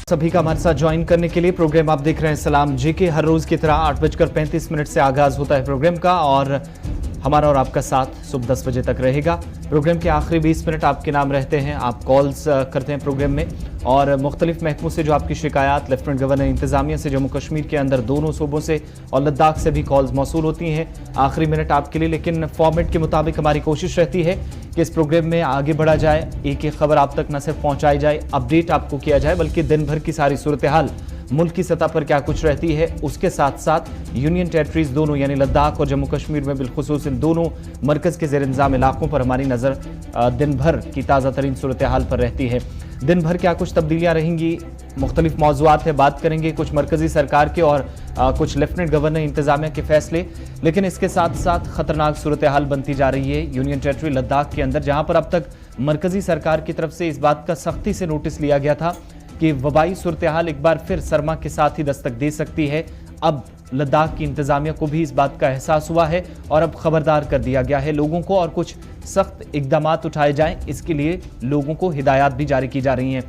सभी का हमारे साथ ज्वाइन करने के लिए प्रोग्राम आप देख रहे हैं सलाम जेके। हर रोज की तरह 8:35 से आगाज होता है प्रोग्राम का और हमारा और आपका साथ सुबह 10 बजे तक रहेगा। प्रोग्राम के आखिरी 20 मिनट आपके नाम रहते हैं, आप कॉल्स करते हैं प्रोग्राम में और मुख्तलिफ महकमों से जो आपकी शिकायत, लेफ्टिनेंट गवर्नर इंतजामिया से जम्मू कश्मीर के अंदर दोनों सूबों से और लद्दाख से भी कॉल्स मौसूल होती हैं आखिरी मिनट आपके लिए। लेकिन फॉर्मेट के मुताबिक हमारी कोशिश रहती है कि इस प्रोग्राम में आगे बढ़ा जाए, एक एक खबर आप तक न सिर्फ पहुंचाई जाए, अपडेट आपको किया जाए, बल्कि दिन भर की सारी सूरत हाल मुल्क की सतह पर क्या कुछ रहती है उसके साथ साथ यूनियन टेरिटरीज दोनों यानी लद्दाख और जम्मू कश्मीर में बिलखुसूस इन दोनों मरकज के ज़ेर इंतजाम इलाकों पर हमारी नज़र दिन भर की ताज़ा तरीन सूरत हाल पर रहती है। दिन भर क्या कुछ तब्दीलियाँ रहेंगी, मुख्तलिफ मौज़ूआत है, बात करेंगे कुछ मरकजी सरकार के और कुछ लेफ्टिनेंट गवर्नर इंतजामिया के फैसले। लेकिन इसके साथ साथ खतरनाक सूरत हाल बनती जा रही है यूनियन टेरिटरी लद्दाख के अंदर, जहाँ पर अब तक मरकजी सरकार की तरफ से इस बात का सख्ती से नोटिस लिया गया था कि वबाई सूरत हाल एक बार फिर सरमा के साथ ही दस्तक दे सकती है। अब लद्दाख की इंतजामिया को भी इस बात का एहसास हुआ है और अब खबरदार कर दिया गया है लोगों को और कुछ सख्त इकदामात उठाए जाएं, इसके लिए लोगों को हिदायत भी जारी की जा रही हैं।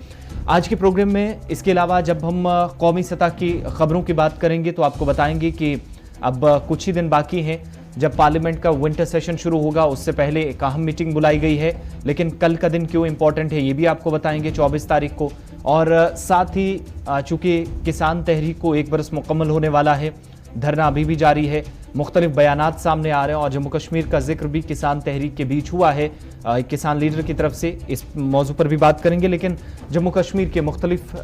आज के प्रोग्राम में इसके अलावा जब हम कौमी सतह की खबरों की बात करेंगे तो आपको बताएंगे कि अब कुछ ही दिन बाकी हैं जब पार्लियामेंट का विंटर सेशन शुरू होगा। उससे पहले एक अहम मीटिंग बुलाई गई है, लेकिन कल का दिन क्यों इंपॉर्टेंट है ये भी आपको बताएंगे 24 तारीख को। और साथ ही चूंकि किसान तहरीक को 1 बरस मुकम्मल होने वाला है, धरना अभी भी जारी है, मुख्तलिफ बयानात सामने आ रहे हैं और जम्मू कश्मीर का जिक्र भी किसान तहरीक के बीच हुआ है किसान लीडर की तरफ से। इस मौजू पर भी बात करेंगे, लेकिन जम्मू कश्मीर के मुख्तलिफ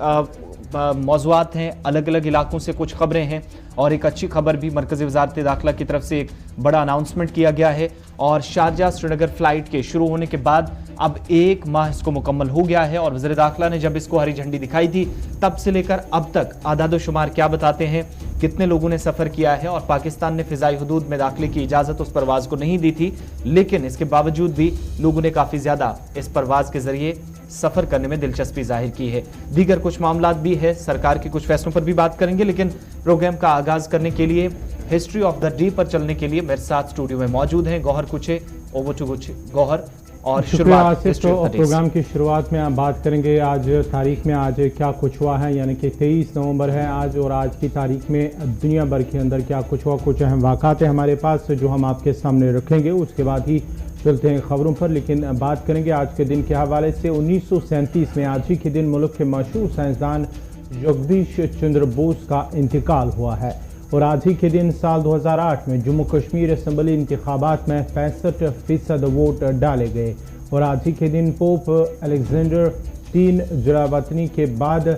मौज़ूआत हैं, अलग अलग इलाकों से कुछ खबरें हैं और एक अच्छी खबर भी मरकज़ी वज़ारत दाखिला की तरफ से एक बड़ा अनाउंसमेंट किया गया है और शारजाह श्रीनगर फ़्लाइट के शुरू होने के बाद अब 1 माह इसको मुकम्मल हो गया है। और वज़ीर दाखिला ने जब इसको हरी झंडी दिखाई थी तब से लेकर अब तक आदाद शुमार क्या बताते हैं, कितने लोगों ने सफ़र किया है। और पाकिस्तान ने फ़िज़ाई हुदूद में दाखिले की इजाज़त उस परवाज़ को नहीं दी थी, लेकिन इसके बावजूद भी लोगों ने काफ़ी ज़्यादा इस परवाज़ के ज़रिए सफ़र करने में दिलचस्पी जाहिर की है। दीगर कुछ मामलात भी है, सरकार के कुछ फैसलों पर भी बात करेंगे, लेकिन प्रोग्राम का आगाज़ करने के लिए हिस्ट्री ऑफ द डे पर चलने के लिए मेरे साथ स्टूडियो में मौजूद हैं गौहर कुछे, ओवर टू गौहर। और शुरुआत से तो प्रोग्राम की शुरुआत में आप बात करेंगे आज तारीख में आज क्या कुछ हुआ है, यानी कि 23 नवंबर है आज, और आज की तारीख में दुनिया भर के अंदर क्या कुछ हुआ, कुछ अहम वाक़ात हैं हमारे पास जो हम आपके सामने रखेंगे। उसके बाद ही चलते हैं खबरों पर, लेकिन बात करेंगे आज के दिन के हवाले से। 1937 में आज ही के दिन मुल्क के मशहूर साइंसदान जगदीश चंद्र बोस का इंतकाल हुआ है। और आज ही के दिन साल 2008 में जम्मू कश्मीर असम्बली इंतखाबात में 65% वोट डाले गए। और आज ही के दिन पोप अलेक्जेंडर 3 जरावतनी के बाद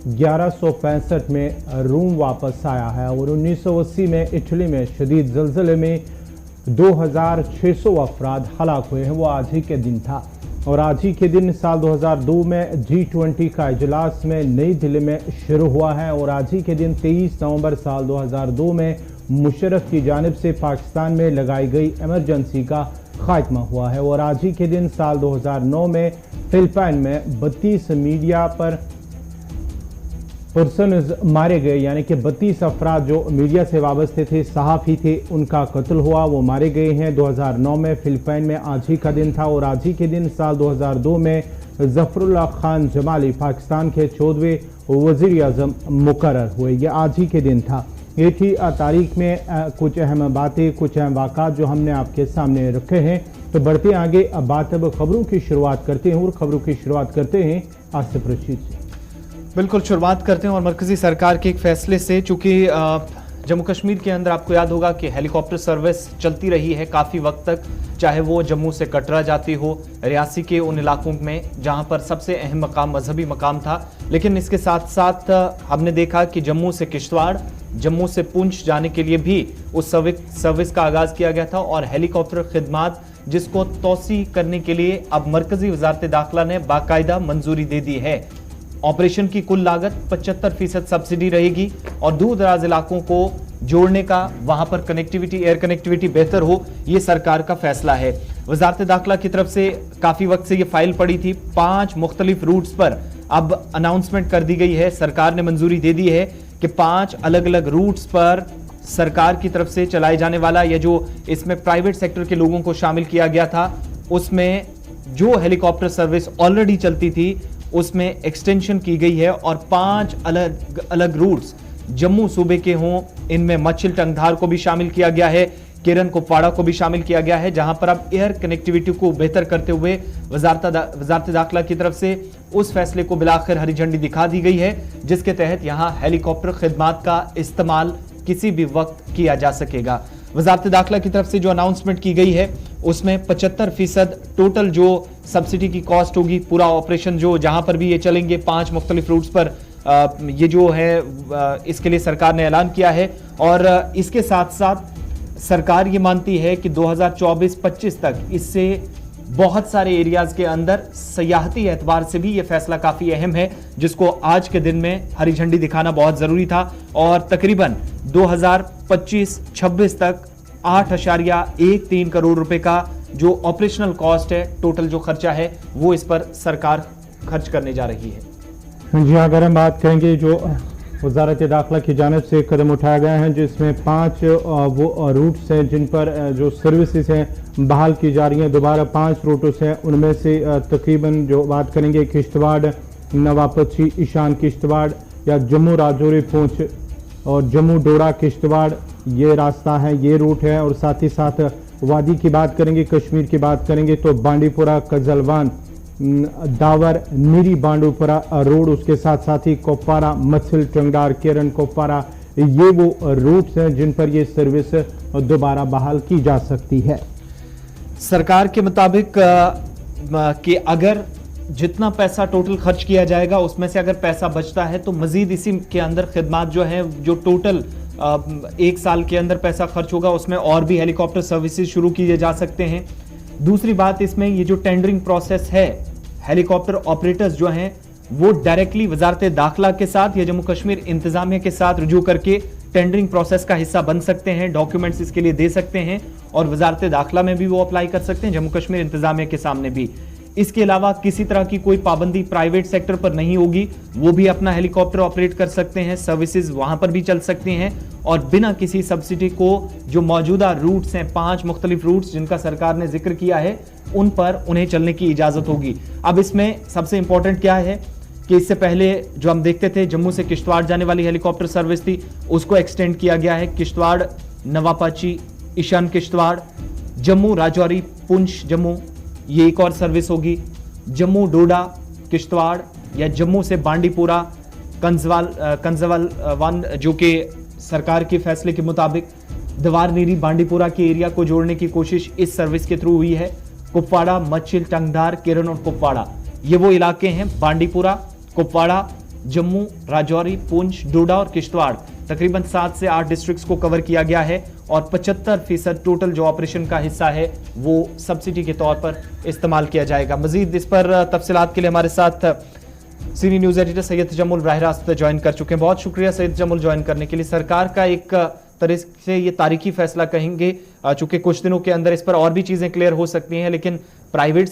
1165 में रोम वापस आया है। और 1980 में इटली में शदीद ज़लज़ले में 2600 अफराद हलाक हुए हैं, वो आज ही के दिन था। और आज ही के दिन साल 2002 में G20 का इजलास में नई दिल्ली में शुरू हुआ है। और आज ही के दिन 23 नवंबर साल 2002 में मुशर्रफ की जानिब से पाकिस्तान में लगाई गई इमरजेंसी का खात्मा हुआ है। और आज ही के दिन साल 2009 में फिलिपाइन में 32 मीडिया पर पर्सन मारे गए, यानी कि 32 अफराद जो मीडिया से वाबस्ते थे, सहाफ़ी थे, उनका कत्ल हुआ, वो मारे गए हैं 2009 में फिलिपाइन में। आज ही का दिन था। और आज ही के दिन साल 2002 में ज़फ़रुल्लाह खान जमाली पाकिस्तान के 14वें वज़ीर आज़म मुकर्रर हुए, ये आज ही के दिन था। एक ही तारीख में कुछ अहम बातें, कुछ अहम वाक़ात जो हमने आपके सामने रखे हैं। तो बढ़ते आगे, अब बात अब खबरों की शुरुआत करते हैं और खबरों की शुरुआत करते हैं आसिफ रशीद से। बिल्कुल, शुरुआत करते हैं और मरकजी सरकार के एक फैसले से। चूँकि जम्मू कश्मीर के अंदर आपको याद होगा कि हेलीकॉप्टर सर्विस चलती रही है काफ़ी वक्त तक, चाहे वो जम्मू से कटरा जाती हो, रियासी के उन इलाकों में जहां पर सबसे अहम मकाम मजहबी मकाम था। लेकिन इसके साथ साथ हमने देखा कि जम्मू से किश्तवाड़, जम्मू से पुंछ जाने के लिए भी उस सर्विस का आगाज़ किया गया था। और हेलीकॉप्टर खिदमात जिसको तोसी करने के लिए अब मरकजी वज़ारत दाखिला ने बाकायदा मंजूरी दे दी है। ऑपरेशन की कुल लागत 75% सब्सिडी रहेगी और दूर दराज इलाकों को जोड़ने का, वहां पर कनेक्टिविटी, एयर कनेक्टिविटी बेहतर हो, ये सरकार का फैसला है। वज़ारत दाखिला की तरफ से काफ़ी वक्त से ये फाइल पड़ी थी। 5 मुख्तलिफ रूट्स पर अब अनाउंसमेंट कर दी गई है, सरकार ने मंजूरी दे दी है कि 5 अलग अलग रूट्स पर सरकार की तरफ से चलाए जाने वाला, या जो इसमें प्राइवेट सेक्टर के लोगों को शामिल किया गया था, उसमें जो हेलीकॉप्टर सर्विस ऑलरेडी चलती थी उसमें एक्सटेंशन की गई है और 5 अलग अलग रूट्स जम्मू सूबे के हों, इनमें मच्छिल टंगधार को भी शामिल किया गया है, केरन कुपवाड़ा को भी शामिल किया गया है, जहां पर अब एयर कनेक्टिविटी को बेहतर करते हुए वजारत दाखिला की तरफ से उस फैसले को बिलाखिर हरी झंडी दिखा दी गई है, जिसके तहत यहां हेलीकॉप्टर खिदमात का इस्तेमाल किसी भी वक्त किया जा सकेगा। वजारत दाखिला की तरफ से जो अनाउंसमेंट की गई है उसमें 75% टोटल जो सब्सिडी की कॉस्ट होगी, पूरा ऑपरेशन जो जहां पर भी ये चलेंगे 5 मुख्तलिफ रूट्स पर ये जो है इसके लिए सरकार ने ऐलान किया है। और इसके साथ साथ सरकार ये मानती है कि 2024-25 तक इससे बहुत सारे एरियाज के अंदर सयाहती एतबार से भी ये फैसला काफी अहम है, जिसको आज के दिन में हरी झंडी दिखाना बहुत जरूरी था। और तकरीबन 2025-26 तक 8.13 करोड़ रुपए का जो ऑपरेशनल कॉस्ट है, टोटल जो खर्चा है, वो इस पर सरकार खर्च करने जा रही है। जी, अगर हम बात करेंगे जो वजारत दाखिला की जानिब से कदम उठाया गया है, जिसमें 5 वो रूट्स हैं जिन पर जो सर्विसेज हैं बहाल की जा रही हैं। दोबारा 5 रूट्स हैं, उनमें से तकरीबन जो बात करेंगे किश्तवाड़, नवापछी, ईशान किश्तवाड़ या जम्मू राजौरी पुंछ और जम्मू डोडा किश्तवाड़, ये रास्ता है, ये रूट है। और साथ ही साथ वादी की बात करेंगे, कश्मीर की बात करेंगे तो बांडीपुरा, कजलवान, दावर, नीरी बांडूपुरा रोड, उसके साथ साथ ही कुपवाड़ा, मच्छिल टंगधार, केरन कुपवाड़ा, ये वो रूट्स हैं जिन पर ये सर्विस दोबारा बहाल की जा सकती है। सरकार के मुताबिक कि अगर जितना पैसा टोटल खर्च किया जाएगा उसमें से अगर पैसा बचता है तो मजीद इसी के अंदर खिदमात जो है, जो टोटल 1 साल के अंदर पैसा खर्च होगा उसमें और भी हेलीकॉप्टर सर्विसेज शुरू किए जा सकते हैं। दूसरी बात, इसमें ये जो टेंडरिंग प्रोसेस है, हेलीकॉप्टर ऑपरेटर्स जो हैं वो डायरेक्टली वजारत दाखिला के साथ या जम्मू कश्मीर इंतजामिया के साथ रुजू करके टेंडरिंग प्रोसेस का हिस्सा बन सकते हैं, डॉक्यूमेंट्स इसके लिए दे सकते हैं और वजारत दाखिला में भी वो अप्लाई कर सकते हैं, जम्मू कश्मीर इंतजामिया के सामने भी। इसके अलावा किसी तरह की कोई पाबंदी प्राइवेट सेक्टर पर नहीं होगी, वो भी अपना हेलीकॉप्टर ऑपरेट कर सकते हैं, सर्विसेज वहां पर भी चल सकती हैं और बिना किसी सब्सिडी को जो मौजूदा रूट्स हैं, 5 मुख्तलिफ रूट्स जिनका सरकार ने जिक्र किया है, उन पर उन्हें चलने की इजाजत होगी। अब इसमें सबसे इंपॉर्टेंट क्या है कि इससे पहले जो हम देखते थे जम्मू से किश्तवाड़ जाने वाली हेलीकॉप्टर सर्विस थी, उसको एक्सटेंड किया गया है। किश्तवाड़, नवापाची, ईशान किश्तवाड़, जम्मू राजौरी पुंछ जम्मू, ये एक और सर्विस होगी। जम्मू डोडा किश्तवाड़ या जम्मू से बांडीपुरा कंजवाल जो कि सरकार के फैसले के मुताबिक दवार नीरी बांडीपुरा के एरिया को जोड़ने की कोशिश इस सर्विस के थ्रू हुई है। कुपवाड़ा, मच्छिल टंगधार, केरन और कुपवाड़ा, ये वो इलाके हैं, बांडीपुरा, कुपवाड़ा, जम्मू, राजौरी, पुंछ, डोडा और किश्तवाड़, तकरीबन 7 से 8 डिस्ट्रिक्ट्स को कवर किया गया है और 75% टोटल जो ऑपरेशन का हिस्सा है वो सब्सिडी के तौर पर इस्तेमाल किया जाएगा। मजीद इस पर तफसीलात के लिए हमारे साथ senior news editor Syed Tajammul बराह रास्त ज्वाइन कर चुके हैं। बहुत शुक्रिया सैयद तजम्मुल ज्वाइन करने के लिए। सरकार का एक तरह से ये तारीखी फैसला कहेंगे, चूंकि कुछ दिनों के अंदर इस पर और भी चीजें क्लियर हो सकती हैं, लेकिन प्राइवेट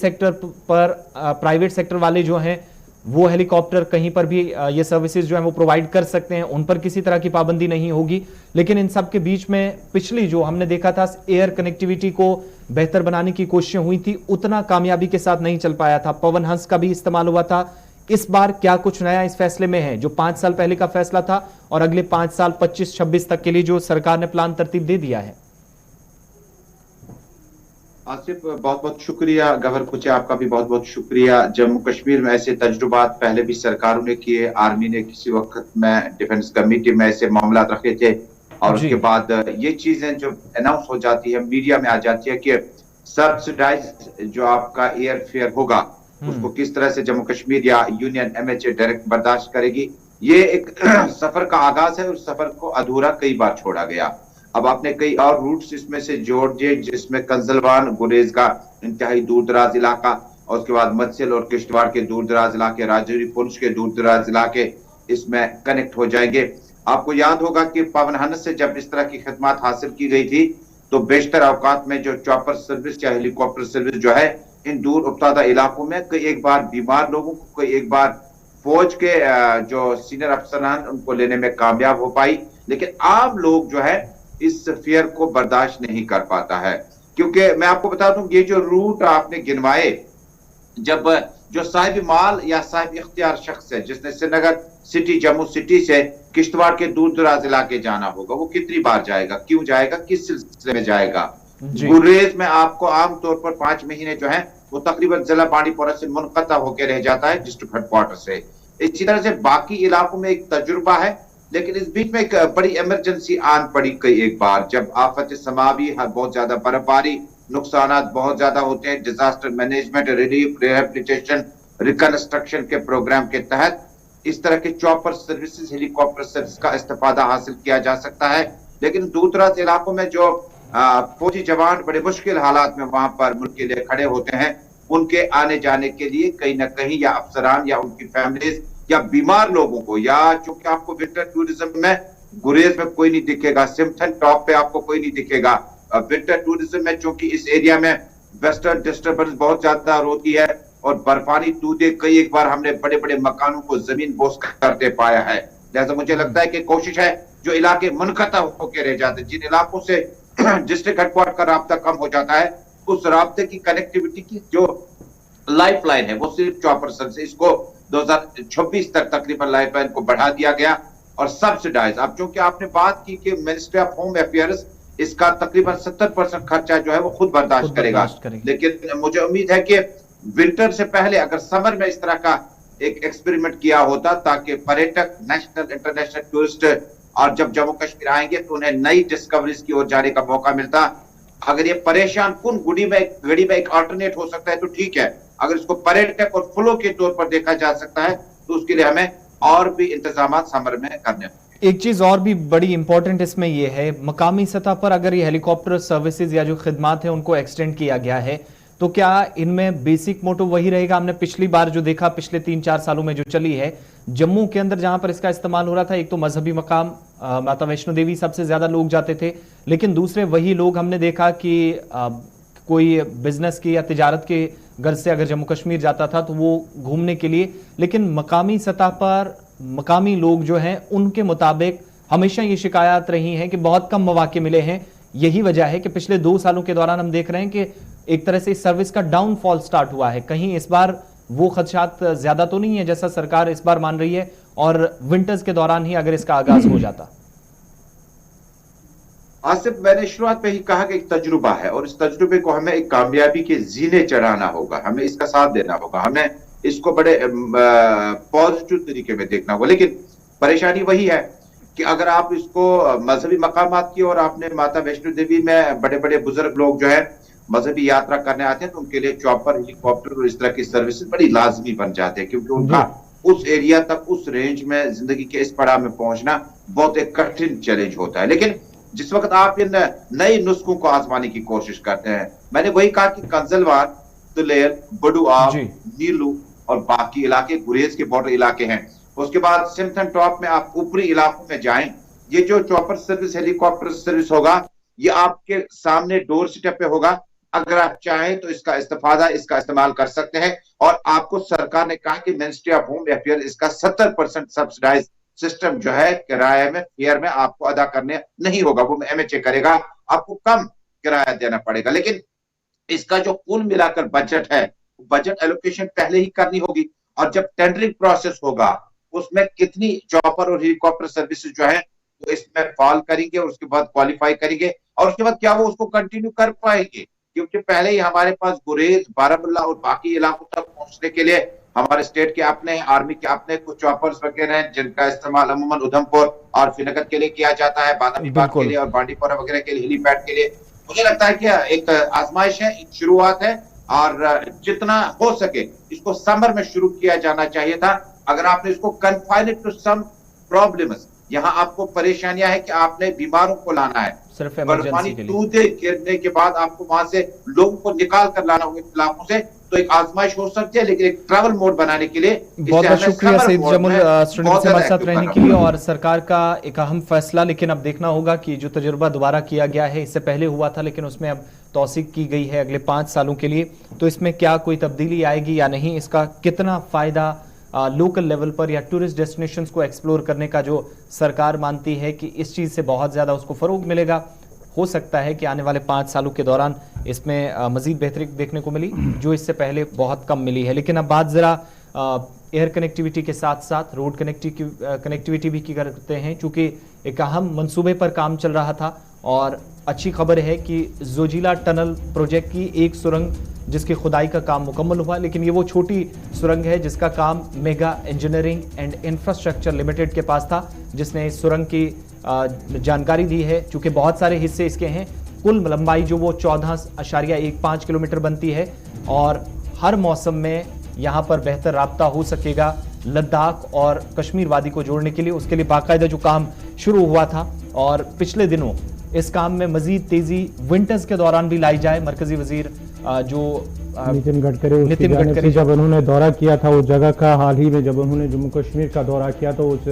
सेक्टर वाले जो हैं वो हेलीकॉप्टर कहीं पर भी ये सर्विसेज जो है वो प्रोवाइड कर सकते हैं, उन पर किसी तरह की पाबंदी नहीं होगी। लेकिन इन सब के बीच में पिछली जो हमने देखा था एयर कनेक्टिविटी को बेहतर बनाने की कोशिशें हुई थी, उतना कामयाबी के साथ नहीं चल पाया था। पवन हंस का भी इस्तेमाल हुआ था। इस बार क्या कुछ नया इस फैसले में है, जो 5 साल पहले का फैसला था और अगले 5 साल 25-26 तक के लिए जो सरकार ने प्लान तरतीब दे दिया है? आसिफ, बहुत बहुत शुक्रिया। गवर्नर कुचे, आपका भी बहुत बहुत शुक्रिया। जम्मू कश्मीर में ऐसे तजुर्बात पहले भी सरकारों ने किए, आर्मी ने किसी वक्त में डिफेंस कमेटी में ऐसे मामला रखे थे और उसके बाद ये चीजें जो अनाउंस हो जाती है, मीडिया में आ जाती है कि सब्सिडाइज जो आपका एयर फेयर होगा उसको किस तरह से जम्मू कश्मीर या यूनियन MHA डायरेक्ट बर्दाश्त करेगी। ये एक सफर का आगाज है और सफर को अधूरा कई बार छोड़ा गया। अब आपने कई और रूट्स इसमें से जोड़ दिए, जिसमें कंजलवान, गुरेज का इंतहाई दूर दराज इलाका और उसके बाद मत्सिल और किश्तवाड़ के दूर दराज इलाके, राजौरी पुंछ के दूर दराज इलाके इसमें कनेक्ट हो जाएंगे। आपको याद होगा कि पवन हंस से जब इस तरह की खिदमत हासिल की गई थी तो बेशतर औकात में जो चॉपर सर्विस या हेलीकॉप्टर सर्विस जो है इन दूर उपतादा इलाकों में कई एक बार बीमार लोगों को, कई एक बार फौज के जो सीनियर अफसरान उनको लेने में कामयाब हो पाई, लेकिन आम लोग जो है इस फेयर को बर्दाश्त नहीं कर पाता है। क्योंकि मैं आपको बता दूं, ये जो रूट आपने गिनवाए, जब जो साहिब माल या साहिब इख्तियार शख्स है, जिसने श्रीनगर सिटी, जम्मू सिटी से किश्तवाड़ के दूर दराज इलाके जाना होगा, वो कितनी बार जाएगा, क्यों जाएगा, किस सिलसिले में जाएगा। गुरेज में आपको आमतौर पर 5 महीने जो है वो तकरीबन जिला बांडीपोरा से मुनक़ता होकर रह जाता है, डिस्ट्रिक्ट हेडक्वार्टर से। इसी तरह से बाकी इलाकों में एक तजुर्बा है, लेकिन इस बीच में एक बड़ी इमरजेंसी आन पड़ी कई एक बार, जब आफत समावी, बहुत ज्यादा बर्फबारी, नुकसान बहुत ज्यादा होते हैं। Disaster management, relief, rehabilitation, reconstruction के प्रोग्राम के तहत इस तरह के चॉपर सर्विसेज, हेलीकॉप्टर सर्विस का इस्तेफादा हासिल किया जा सकता है। लेकिन दूर दराज इलाकों में जो फौजी जवान बड़े मुश्किल हालात में वहां पर मुल्क के लिए खड़े होते हैं, उनके आने जाने के लिए कहीं ना कहीं या अफसरान या उनकी फैमिलीज या बीमार लोगों को, या चूंकि आपको विंटर टूरिज्म में गुरेज में कोई नहीं दिखेगा, सिम्पटन टॉप पे आपको कोई नहीं दिखेगा। विंटर टूरिज्म में चूंकि इस एरिया में वेस्टर्न डिस्टर्बेंस बहुत ज्यादा होती है और बर्फानी तूदे कई एक बार हमने बड़े बड़े मकानों को जमीन बोस करते पाया है। लिहाजा मुझे लगता है कि कोशिश है जो इलाके मुनक़ता होकर रह जाते, जिन इलाकों से डिस्ट्रिक्ट हेडक्वार्टर का राब्ता कम हो जाता है, उस राब्ते की कनेक्टिविटी की जो लाइफ लाइन है वो सिर्फ चॉपर से, इसको 2026 तक तकरीबन लाइफ लाइन को बढ़ा दिया गया और सब्सिडाइज। अब चूंकि आपने बात की कि मिनिस्ट्री ऑफ होम अफेयर्स इसका तकरीबन 70% खर्चा जो है वो खुद बर्दाश्त करेगा, लेकिन मुझे उम्मीद है कि विंटर से पहले अगर समर में इस तरह का एक एक्सपेरिमेंट किया होता, ताकि पर्यटक, नेशनल इंटरनेशनल टूरिस्ट और जब जम्मू कश्मीर आएंगे तो उन्हें नई डिस्कवरीज की ओर जाने का मौका मिलता। अगर ये परेशान कुन घड़ी में एक अल्टरनेट हो सकता है तो ठीक है, अगर इसको पर्यटक और फ्लो के तौर पर देखा जा सकता है तो उसके लिए हमें और भी इंतजाम समर में करने होंगे। एक चीज और भी बड़ी इंपॉर्टेंट इसमें यह है, मकामी सतह पर अगर ये हेलीकॉप्टर सर्विसेज या जो खिदमात है उनको एक्सटेंड किया गया है तो क्या इनमें बेसिक मोटो वही रहेगा? हमने पिछली बार जो देखा, पिछले 3-4 सालों में जो चली है जम्मू के अंदर, जहां पर इसका इस्तेमाल हो रहा था, एक तो मजहबी मकाम माता वैष्णो देवी सबसे ज्यादा लोग जाते थे, लेकिन दूसरे वही लोग हमने देखा कि कोई बिजनेस की या तिजारत के गर्ज से अगर जम्मू कश्मीर जाता था तो वो घूमने के लिए, लेकिन मकामी सतह पर मकामी लोग जो हैं उनके मुताबिक हमेशा ये शिकायत रही हैं कि बहुत कम मौके मिले हैं। यही वजह है कि पिछले 2 सालों के दौरान हम देख रहे हैं कि एक तरह से इस सर्विस का डाउनफॉल स्टार्ट हुआ है। कहीं इस बार वो खदशात ज्यादा तो नहीं है जैसा सरकार इस बार मान रही है, और विंटर्स के दौरान ही अगर इसका आगाज हो जाता? आसिफ, मैंने शुरुआत में ही कहा कि एक तजुर्बा है और इस तजुर्बे को हमें एक कामयाबी के जीने चढ़ाना होगा, हमें इसका साथ देना होगा, हमें इसको बड़े पॉजिटिव तरीके में देखना होगा। लेकिन परेशानी वही है कि अगर आप इसको मजहबी मकामात की, और आपने माता वैष्णो देवी में बड़े बड़े बुजुर्ग लोग जो है मजहबी यात्रा करने आते हैं तो उनके लिए चॉपर, हेलीकॉप्टर और इस तरह की सर्विसेज बड़ी लाजमी बन जाते हैं, क्योंकि उनका उस एरिया तक, उस रेंज में जिंदगी के इस पड़ाव में पहुंचना बहुत एक कठिन चैलेंज होता है। लेकिन जिस वक्त आप इन नए नुस्खों को आजमाने की कोशिश करते हैं, मैंने वही कहा कि कंजलवार, तुलेर, बडुआब, नीलू और बाकी इलाके गुरेज के बॉर्डर इलाके हैं। उसके बाद सिम्पटन टॉप में आप ऊपरी इलाकों में जाएं, ये जो चॉपर सर्विस, हेलीकॉप्टर सर्विस होगा, ये आपके सामने डोर स्टेप पे होगा। अगर आप चाहें तो इसका इस्तेमाल कर सकते हैं, और आपको सरकार ने कहा कि मिनिस्ट्री ऑफ होम अफेयर इसका 70% सब्सिडाइज सिस्टम जो है किराए में, फेयर में आपको अदा करने नहीं होगा, वो MHA करेगा, आपको कम किराया देना पड़ेगा। लेकिन इसका जो कुल मिलाकर बजट है, बजट एलोकेशन पहले ही करनी होगी, और जब टेंडरिंग प्रोसेस होगा उसमें कितनी चॉपर और हेलीकॉप्टर सर्विसेज जो है वो इसमें फॉल करेंगे और उसके बाद क्वालिफाई करेंगे, और उसके बाद क्या वो उसको कंटिन्यू कर पाएंगे, क्योंकि पहले ही हमारे पास गुरेज, बारामुल्ला और बाकी इलाकों तक पहुंचने के लिए हमारे स्टेट के अपने, आर्मी के अपने कुछ चॉपर्स वगैरह हैं जिनका इस्तेमाल अमूमन उधमपुर और श्रीनगर के लिए किया जाता है, बादामीबाग के लिए और बांडीपोरा वगैरह के लिए, हेलीपैड के लिए। मुझे लगता है कि एक आजमाइश है, एक शुरुआत है, और जितना हो सके इसको समर में शुरू किया जाना चाहिए था। अगर आपने इसको कन्फाइनेड टू सम प्रॉब्लम्स, यहाँ आपको परेशानियां है कि आपने बीमारों को लाना है, सिर्फ इमरजेंसी के लिए, टूटे गिरने के बाद आपको वहां से लोगों को निकाल कर लाना होगा इलाकों से, तो एक आजमाइश हो सकती है, लेकिन एक ट्रैवल मोड बनाने के लिए बहुत बहुत शुक्रिया सईद जमुल स्टूडेंट से हमारे साथ रहने के लिए, और सरकार का एक अहम फैसला। लेकिन अब देखना होगा कि जो तजुर्बा दोबारा किया गया है, इससे पहले हुआ था लेकिन उसमें अब तौसीक की गई है अगले 5 सालों के लिए, तो इसमें क्या कोई तब्दीली आएगी या नहीं, इसका कितना फायदा लोकल लेवल पर या टूरिस्ट डेस्टिनेशंस को एक्सप्लोर करने का जो सरकार मानती है कि इस चीज़ से बहुत ज़्यादा उसको फ़रोग मिलेगा, हो सकता है कि आने वाले 5 सालों के दौरान इसमें मजीद बेहतरी देखने को मिली, जो इससे पहले बहुत कम मिली है। लेकिन अब बात ज़रा एयर कनेक्टिविटी के साथ साथ रोड कनेक्टिविटी भी की करते हैं, चूँकि एक अहम मंसूबे पर काम चल रहा था। और अच्छी खबर है कि जोजिला टनल प्रोजेक्ट की एक सुरंग जिसकी खुदाई का काम मुकम्मल हुआ, लेकिन ये वो छोटी सुरंग है जिसका काम mega engineering and infrastructure limited के पास था, जिसने इस सुरंग की जानकारी दी है। चूँकि बहुत सारे हिस्से इसके हैं, कुल लंबाई जो वो 14.15 किलोमीटर बनती है, और हर मौसम में यहाँ पर बेहतर राब्ता हो सकेगा लद्दाख और कश्मीर वादी को जोड़ने के लिए। उसके लिए बाकायदा जो काम शुरू हुआ था, और पिछले दिनों इस काम में मजीद तेजी विंटर्स के दौरान भी लाई जाए। मरकजी वजीर जो नितिन गडकरी जब उन्होंने दौरा किया था उस जगह का, हाल ही में जब उन्होंने जम्मू कश्मीर का दौरा किया तो उस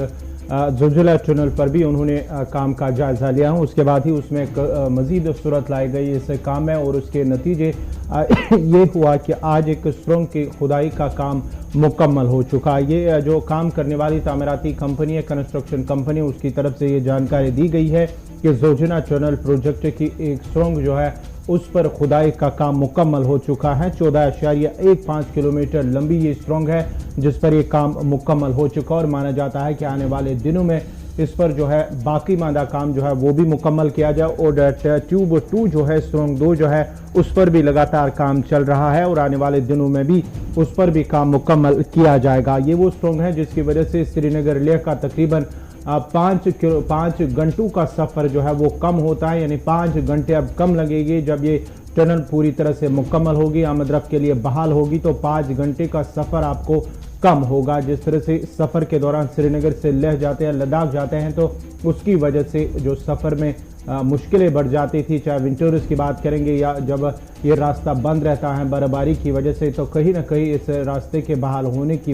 जोजिला टनल पर भी उन्होंने काम का जायजा लिया। उसके बाद ही उसमें मजीद सूरत लाई गई इस काम में, और उसके नतीजे ये हुआ कि आज एक सुरंग की खुदाई का काम मुकम्मल हो चुका। ये जो काम करने वाली तामीराती कंपनी है, कंस्ट्रक्शन कंपनी, उसकी तरफ से ये जानकारी दी गई है कि जोजिला टनल प्रोजेक्ट की एक सुरंग जो है उस पर खुदाई का काम मुकम्मल हो चुका है। 14.15 किलोमीटर लंबी ये सुरंग है जिस पर ये काम मुकम्मल हो चुका, और माना जाता है कि आने वाले दिनों में इस पर जो है बाकी मादा काम जो है वो भी मुकम्मल किया जाए। और ट्यूब 2 जो है, सुरंग 2 जो है, उस पर भी लगातार काम चल रहा है, और आने वाले दिनों में भी उस पर भी काम मुकम्मल किया जाएगा। ये वो सुरंग है जिसकी वजह से श्रीनगर लेह का तकरीबन 5 घंटों का सफ़र जो है वो कम होता है, यानी 5 घंटे अब कम लगेंगे। जब ये टनल पूरी तरह से मुकम्मल होगी, आमद-रफ्त के लिए बहाल होगी, तो 5 घंटे का सफ़र आपको कम होगा। जिस तरह से सफ़र के दौरान श्रीनगर से लेह जाते हैं, लद्दाख जाते हैं, तो उसकी वजह से जो सफ़र में मुश्किलें बढ़ जाती थी, चाहे विंटर्स की बात करेंगे या जब ये रास्ता बंद रहता है बर्फबारी की वजह से, तो कहीं ना कहीं इस रास्ते के बहाल होने की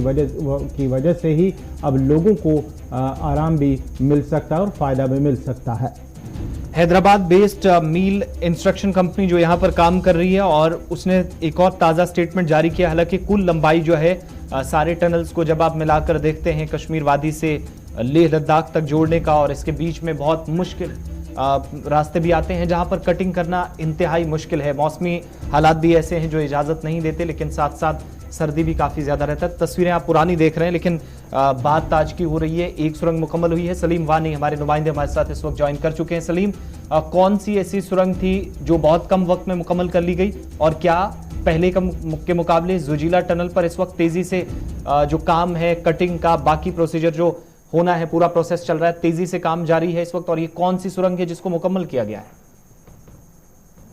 वजह से ही अब लोगों को आराम भी मिल सकता है और फ़ायदा भी मिल सकता है। हैदराबाद बेस्ड मील इंस्ट्रक्शन कंपनी जो यहाँ पर काम कर रही है, और उसने एक और ताज़ा स्टेटमेंट जारी किया। हालांकि कुल लंबाई जो है सारे टनल्स को जब आप मिलाकर देखते हैं कश्मीर वादी से लेह लद्दाख तक जोड़ने का, और इसके बीच में बहुत मुश्किल रास्ते भी आते हैं जहां पर कटिंग करना इंतहाई मुश्किल है। मौसमी हालात भी ऐसे हैं जो इजाज़त नहीं देते, लेकिन साथ साथ सर्दी भी काफ़ी ज़्यादा रहता है। तस्वीरें आप पुरानी देख रहे हैं, लेकिन बात आज की हो रही है। एक सुरंग मुकम्मल हुई है। सलीम वानी हमारे नुमाइंदे हमारे साथ इस वक्त ज्वाइन कर चुके हैं। सलीम, कौन सी ऐसी सुरंग थी जो बहुत कम वक्त में मुकम्मल कर ली गई, और क्या पहले के मुकाबले जोजिला टनल पर इस वक्त तेज़ी से जो काम है कटिंग का, बाकी प्रोसीजर जो होना है, पूरा प्रोसेस चल रहा है, तेजी से काम जारी है इस वक्त, और ये कौन सी सुरंग है जिसको मुकम्मल किया गया है?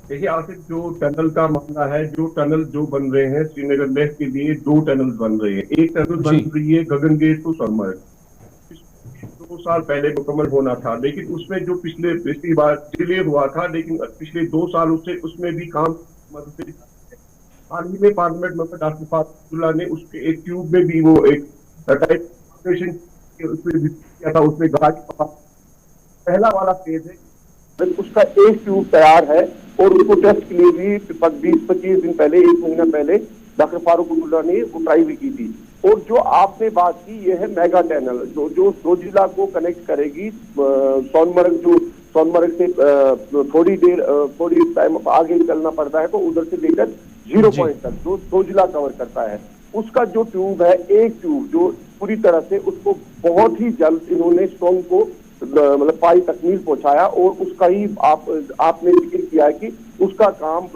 देखिए आसिफ, जो टनल का मामला है, जो टनल जो बन रहे हैं श्रीनगर लेह के लिए 2 टनल बन रहे हैं। एक टनल बन रही है गगन गेट टू सोनमर्ग, 2 साल पहले मुकम्मल होना था, लेकिन उसमें जो पिछली बार डिले हुआ था, लेकिन पिछले 2 सालों से उसमें भी काम हाल ही में पार्लियामेंट मेंबर डॉक्टर फारूक ने उसके एक ट्यूब में भी वो एक उसमें किया था, उसमें गाड़ी पहला वाला फेज है, उसका एक ट्यूब तैयार है, और उसको टेस्ट के लिए भी 20-25 दिन पहले, 1 महीना पहले डॉक्टर फारूक ने वो ट्राई भी की थी। और जो आपने बात की, ये है मेगा टनल जो जोजिला को कनेक्ट करेगी सोनमर्ग से थोड़ी टाइम आगे चलना पड़ता है, तो उधर से लेकर 0 पॉइंट तक जो जोजिला कवर करता है, उसका जो ट्यूब है, एक ट्यूब जो पूरी तरह से उसको बहुत ही जल्द इन्होंने स्ट्रॉन्ग को मतलब पाई तकमील पहुंचाया, और उसका ही आपने जिक्र किया है कि उसका काम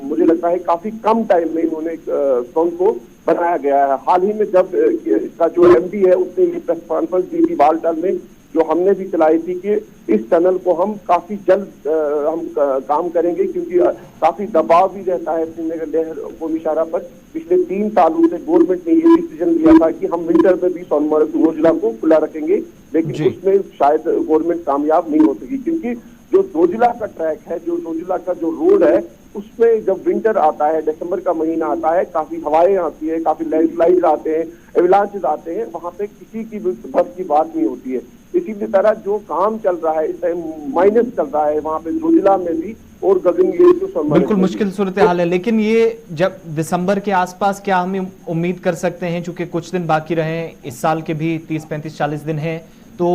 मुझे लगता है काफी कम टाइम में इन्होंने स्ट्रॉन्ग को बनाया गया है। हाल ही में जब इसका जो एमडी है उसने ये प्रेस कॉन्फ्रेंस दी थी बालटाल में, जो हमने भी चलाई थी कि इस टनल को हम काफी जल्द हम काम करेंगे, क्योंकि काफी दबाव भी रहता है श्रीनगर लेह को इशारा पर। पिछले 3 सालों से गवर्नमेंट ने ये डिसीजन लिया था कि हम विंटर में भी सोनमर्ग जोजिला को खुला रखेंगे, लेकिन उसमें शायद गवर्नमेंट कामयाब नहीं हो सकी, क्योंकि जो जोजिला का ट्रैक है, जो जोजिला का जो रोड है, उसमें जब विंटर आता है, दिसंबर का महीना आता है, काफी हवाएं आती है, काफी लैंडस्लाइड आते हैं, एवलांचेस आते हैं, वहां पे किसी की बस की बात नहीं होती है। इसी तरह जो काम चल रहा है इस टाइम माइनस चल रहा है वहां पे जोजिला में भी, और गगन गेट जो बिल्कुल मुश्किल सूरत हाल है। लेकिन ये जब दिसंबर के आसपास क्या हम उम्मीद कर सकते हैं, चूंकि कुछ दिन बाकी रहे, इस साल के भी 30, 35, 40 दिन हैं, तो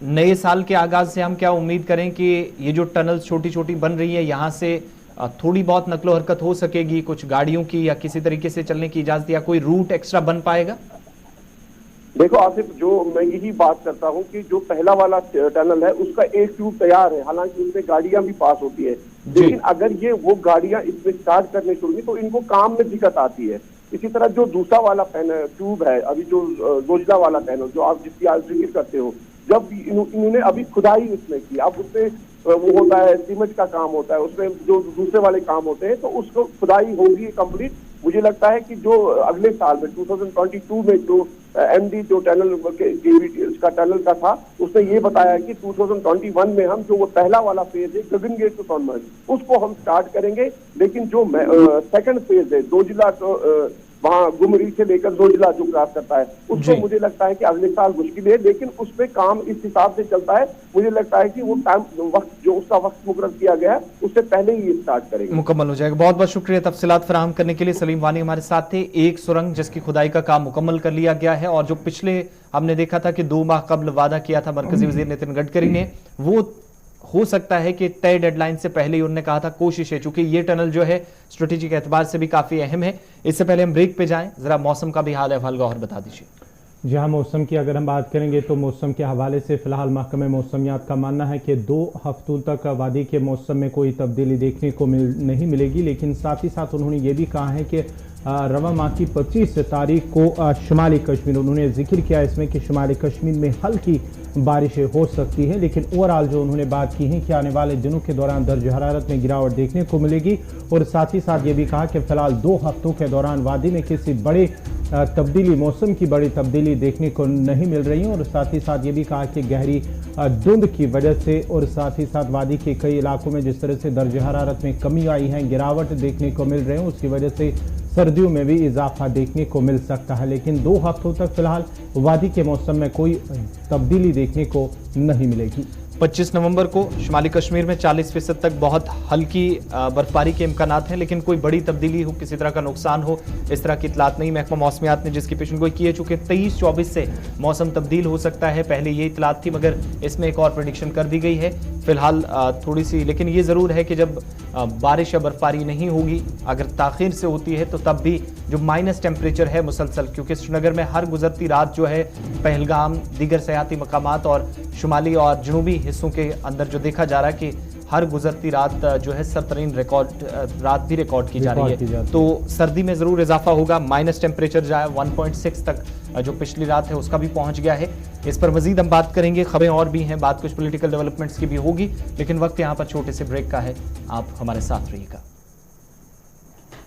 नए साल के आगाज से हम क्या उम्मीद करें कि ये जो टनल छोटी छोटी बन रही है यहाँ से थोड़ी बहुत नकलो हरकत हो सकेगी, कुछ गाड़ियों की या किसी तरीके से चलने की इजाजत या कोई रूट एक्स्ट्रा बन पाएगा? देखो आसिफ, जो मैं यही बात करता हूँ कि जो पहला वाला टनल है उसका एक ट्यूब तैयार है, हालांकि उसमें गाड़ियां भी पास होती है, लेकिन अगर ये वो गाड़ियां इसमें स्टार्ट करने शुरू की तो इनको काम में दिक्कत आती है। इसी तरह जो दूसरा वाला ट्यूब है, अभी जो जोजिला वाला टनल जो आप जिसकी आज जिक्र करते हो, जब इन्होंने अभी खुदाई उसमें की, अब उसमें वो होता है सीमेंट का काम होता है, उसमें जो दूसरे वाले काम होते हैं, तो उसको खुदाई होगी कंप्लीट। मुझे लगता है कि जो अगले साल में 2022 में जो एमडी जो टनल का टनल का था, उसने ये बताया कि 2021 में हम जो वो पहला वाला फेज है गगन गेट टू सोनमर्ग, उसको हम स्टार्ट करेंगे। लेकिन जो सेकंड फेज है जोजिला वहाँ गुमरी से लेकर जोजिला जो क्रॉस करता है, उसको मुझे लगता है कि अगले साल मुश्किल है, लेकिन उसमें काम इस हिसाब से चलता है। मुझे लगता है कि वो टाइम वक्त जो उसका वक्त मुकर्रर किया गया है उससे पहले ही ये स्टार्ट करेंगे, मुकम्मल हो जाएगा। बहुत बहुत शुक्रिया तफसीलात फराहम करने के लिए। सलीम वानी हमारे साथ थे। एक सुरंग जिसकी खुदाई का काम मुकम्मल कर लिया गया है और जो पिछले हमने देखा था कि 2 माह कबल वादा किया था मरकजी वजीर नितिन गडकरी ने, वो हो सकता है कि तय डेडलाइन से पहले ही उन्होंने कहा था कोशिश है, चूंकि ये टनल जो है स्ट्रेटेजिक एतबार से भी काफी अहम है। इससे पहले हम ब्रेक पे जाएं, जरा मौसम का भी हाल अहवाल गौर बता दीजिए। जी हाँ, मौसम की अगर हम बात करेंगे तो मौसम के हवाले से फिलहाल महकमे मौसमियात का मानना है कि 2 हफ्तों तक वादी के मौसम में कोई तब्दीली देखने को नहीं मिलेगी, लेकिन साथ ही साथ उन्होंने ये भी कहा है कि रवा माह की 25 तारीख को शुमाली कश्मीर, उन्होंने जिक्र किया इसमें कि शुमाली कश्मीर में हल्की बारिशें हो सकती हैं, लेकिन ओवरऑल जो उन्होंने बात की है कि आने वाले दिनों के दौरान दर्ज हरारत में गिरावट देखने को मिलेगी। और साथ ही साथ ये भी कहा कि फिलहाल 2 हफ्तों के दौरान वादी में किसी बड़े तब्दीली, मौसम की बड़ी तब्दीली देखने को नहीं मिल रही है। और साथ ही साथ ये भी कहा कि गहरी धुंध की वजह से और साथ ही साथ वादी के कई इलाकों में जिस तरह से दर्ज हरारत में कमी आई है, गिरावट देखने को मिल रहे हैं, उसकी वजह से सर्दियों में भी इजाफा देखने को मिल सकता है। लेकिन 2 हफ्तों तक फिलहाल वादी के मौसम में कोई तब्दीली देखने को नहीं मिलेगी। 25 नवंबर को शुमाली कश्मीर में 40% तक बहुत हल्की बर्फबारी के इम्कानात हैं, लेकिन कोई बड़ी तब्दीली हो, किसी तरह का नुकसान हो, इस तरह की इतलात नहीं। महकमा मौसमियात ने जिसकी पेशेंगोई की है, चूंकि 23-24 से मौसम तब्दील हो सकता है, पहले ये इतलात थी, मगर इसमें एक और प्रेडिक्शन कर दी गई है फिलहाल थोड़ी सी। लेकिन ये ज़रूर है कि जब बारिश या बर्फबारी नहीं होगी, अगर ताख़ीर से होती है, तो तब भी जो माइनस टेम्परेचर है मुसलसल, क्योंकि श्रीनगर में हर गुजरती रात जो है पहलगाम, दीगर सयाती मकामात और शुमाली और जनूबी हिस्सों के अंदर जो देखा जा रहा है कि हर गुजरती रात जो है सरतरीन रात भी रिकॉर्ड की जा रही है। तो सर्दी में ज़रूर इजाफा होगा, माइनस टेम्परेचर जो है 1.6 तक जो पिछली रात है उसका भी पहुंच गया है। इस पर मजीद हम बात करेंगे, खबरें और भी हैं, बात कुछ पॉलिटिकल डेवलपमेंट्स की भी होगी, लेकिन वक्त यहाँ पर छोटे से ब्रेक का है। आप हमारे साथ रहिएगा।